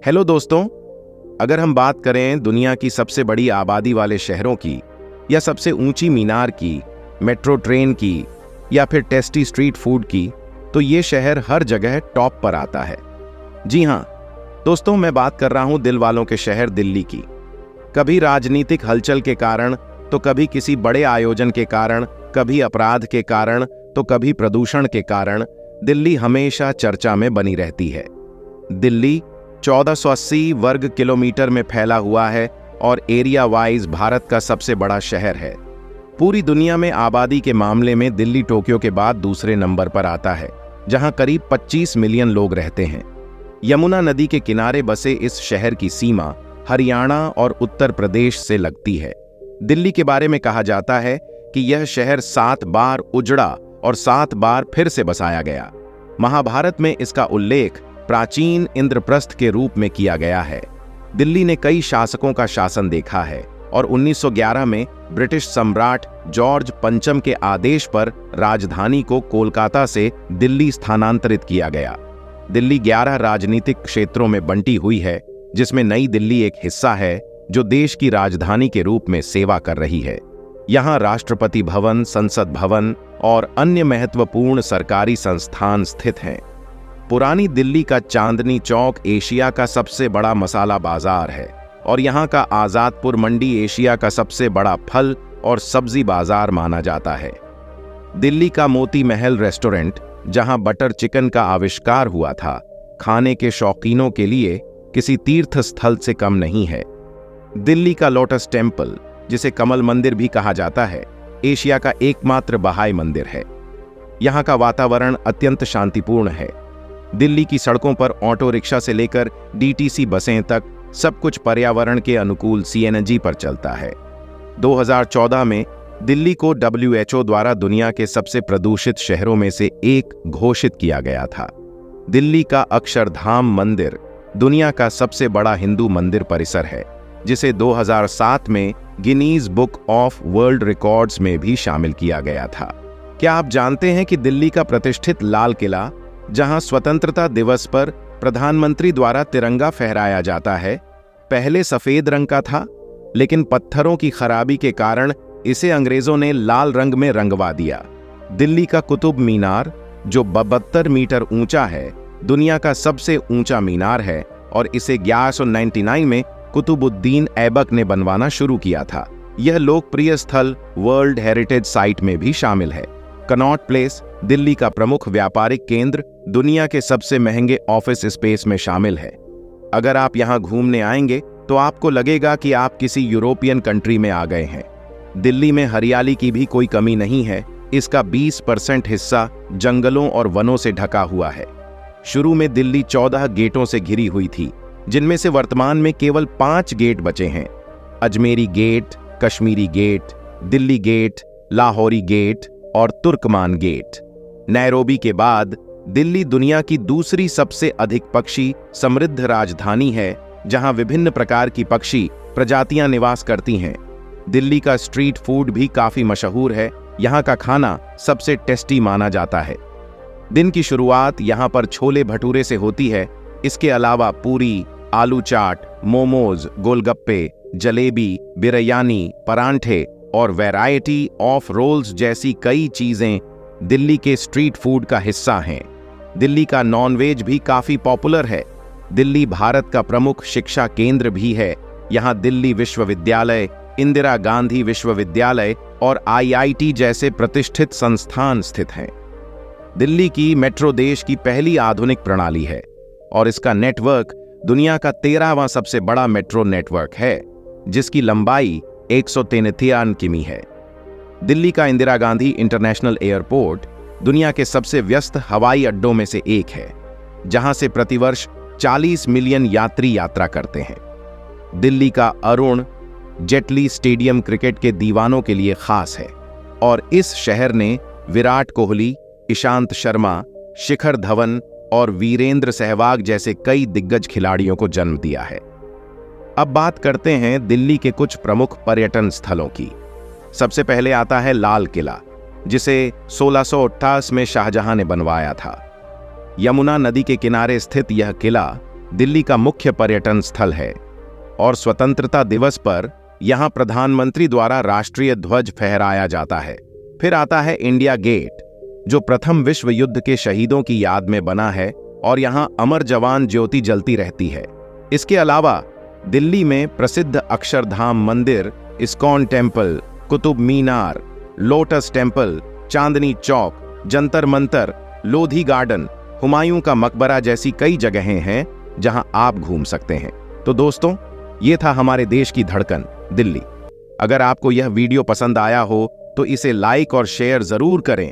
Hello दोस्तों, अगर हम बात करें दुनिया की सबसे बड़ी आबादी वाले शहरों की, या सबसे ऊंची मीनार की, मेट्रो ट्रेन की, या फिर टेस्टी स्ट्रीट फूड की, तो ये शहर हर जगह टॉप पर आता है। जी हाँ दोस्तों, मैं बात कर रहा हूं दिल वालों के शहर दिल्ली की। कभी राजनीतिक हलचल के कारण, तो कभी किसी बड़े आयोजन के कारण, कभी अपराध के कारण, तो कभी प्रदूषण के कारण दिल्ली हमेशा चर्चा में बनी रहती है। दिल्ली 1480 वर्ग किलोमीटर में फैला हुआ है और एरिया वाइज भारत का सबसे बड़ा शहर है। पूरी दुनिया में आबादी के मामले में दिल्ली टोक्यो के बाद दूसरे नंबर पर आता है, जहां करीब 25 मिलियन लोग रहते हैं। यमुना नदी के किनारे बसे इस शहर की सीमा हरियाणा और उत्तर प्रदेश से लगती है। दिल्ली के बारे में कहा जाता है कि यह शहर 7 बार उजड़ा और 7 बार फिर से बसाया गया। महाभारत में इसका उल्लेख प्राचीन इंद्रप्रस्थ के रूप में किया गया है। दिल्ली ने कई शासकों का शासन देखा है और 1911 में ब्रिटिश सम्राट जॉर्ज पंचम के आदेश पर राजधानी को कोलकाता से दिल्ली स्थानांतरित किया गया। दिल्ली 11 राजनीतिक क्षेत्रों में बंटी हुई है, जिसमें नई दिल्ली एक हिस्सा है जो देश की राजधानी के रूप में सेवा कर रही है। यहाँ राष्ट्रपति भवन, संसद भवन और अन्य महत्वपूर्ण सरकारी संस्थान स्थित हैं। पुरानी दिल्ली का चांदनी चौक एशिया का सबसे बड़ा मसाला बाजार है और यहाँ का आजादपुर मंडी एशिया का सबसे बड़ा फल और सब्जी बाजार माना जाता है। दिल्ली का मोती महल रेस्टोरेंट, जहाँ बटर चिकन का आविष्कार हुआ था, खाने के शौकीनों के लिए किसी तीर्थ स्थल से कम नहीं है। दिल्ली का लोटस टेम्पल, जिसे कमल मंदिर भी कहा जाता है, एशिया का एकमात्र बहाई मंदिर है। यहाँ का वातावरण अत्यंत शांतिपूर्ण है। दिल्ली की सड़कों पर ऑटो रिक्शा से लेकर डीटीसी बसें तक सब कुछ पर्यावरण के अनुकूल सीएनजी पर चलता है। 2014 में दिल्ली को WHO द्वारा दुनिया के सबसे प्रदूषित शहरों में से एक घोषित किया गया था। दिल्ली का अक्षरधाम मंदिर दुनिया का सबसे बड़ा हिंदू मंदिर परिसर है, जिसे 2007 में Guinness book of world records में भी शामिल किया गया था। क्या आप जानते हैं कि दिल्ली का प्रतिष्ठित लाल किला, जहां स्वतंत्रता दिवस पर प्रधानमंत्री द्वारा तिरंगा फहराया जाता है, पहले सफेद रंग का था, लेकिन पत्थरों की खराबी के कारण इसे अंग्रेजों ने लाल रंग में रंगवा दिया। दिल्ली का कुतुब मीनार, जो 72 मीटर ऊंचा है, दुनिया का सबसे ऊंचा मीनार है और इसे 1199 में कुतुबुद्दीन ऐबक ने बनवाना शुरू किया था। यह लोकप्रिय स्थल वर्ल्ड हेरिटेज साइट में भी शामिल है। कनॉट प्लेस, दिल्ली का प्रमुख व्यापारिक केंद्र, दुनिया के सबसे महंगे ऑफिस स्पेस में शामिल है। अगर आप यहां घूमने आएंगे तो आपको लगेगा कि आप किसी यूरोपियन कंट्री में आ गए हैं। दिल्ली में हरियाली की भी कोई कमी नहीं है। इसका 20% हिस्सा जंगलों और वनों से ढका हुआ है। शुरू में दिल्ली 14 गेटों से घिरी हुई थी, जिनमें से वर्तमान में केवल 5 गेट बचे हैं। Ajmeri gate, Kashmiri gate, Delhi gate, Lahori gate और तुर्कमान गेट। नैरोबी के बाद दिल्ली दुनिया की दूसरी सबसे अधिक पक्षी समृद्ध राजधानी है, जहां विभिन्न प्रकार की पक्षी प्रजातियां निवास करती हैं। दिल्ली का स्ट्रीट फूड भी काफी मशहूर है। यहां का खाना सबसे टेस्टी माना जाता है। दिन की शुरुआत यहां पर छोले भटूरे से होती है। इसके अलावा पूरी, आलू चाट, मोमोज, गोलगप्पे, जलेबी, बिरयानी, परांठे और वैरायटी ऑफ रोल्स जैसी कई चीजें दिल्ली के स्ट्रीट फूड का हिस्सा हैं। दिल्ली का नॉनवेज भी काफी पॉपुलर है। दिल्ली भारत का प्रमुख शिक्षा केंद्र भी है। यहाँ दिल्ली विश्वविद्यालय, इंदिरा गांधी विश्वविद्यालय और IIT जैसे प्रतिष्ठित संस्थान स्थित हैं। दिल्ली की मेट्रो देश की पहली आधुनिक प्रणाली है और इसका नेटवर्क दुनिया का 13वां सबसे बड़ा मेट्रो नेटवर्क है, जिसकी लंबाई 193 किमी है। दिल्ली का इंदिरा गांधी इंटरनेशनल एयरपोर्ट दुनिया के सबसे व्यस्त हवाई अड्डों में से एक है, जहां से प्रतिवर्ष 40 मिलियन यात्री यात्रा करते हैं। दिल्ली का अरुण जेटली स्टेडियम क्रिकेट के दीवानों के लिए खास है और इस शहर ने विराट कोहली, ईशांत शर्मा, शिखर धवन और वीरेंद्र सहवाग जैसे कई दिग्गज खिलाड़ियों को जन्म दिया है। अब बात करते हैं दिल्ली के कुछ प्रमुख पर्यटन स्थलों की। सबसे पहले आता है लाल किला, जिसे 1628 में शाहजहां ने बनवाया था। यमुना नदी के किनारे स्थित यह किला दिल्ली का मुख्य पर्यटन स्थल है और स्वतंत्रता दिवस पर यहां प्रधानमंत्री द्वारा राष्ट्रीय ध्वज फहराया जाता है। फिर आता है इंडिया गेट, जो प्रथम विश्व युद्ध के शहीदों की याद में बना है और यहां अमर जवान ज्योति जलती रहती है। इसके अलावा दिल्ली में प्रसिद्ध अक्षरधाम मंदिर, ISKCON temple, Qutub Minar, lotus temple, Chandni Chowk, Jantar Mantar, Lodhi garden, Humayun का मकबरा जैसी कई जगहें हैं जहां आप घूम सकते हैं। तो दोस्तों, ये था हमारे देश की धड़कन दिल्ली। अगर आपको यह वीडियो पसंद आया हो तो इसे लाइक और शेयर जरूर करें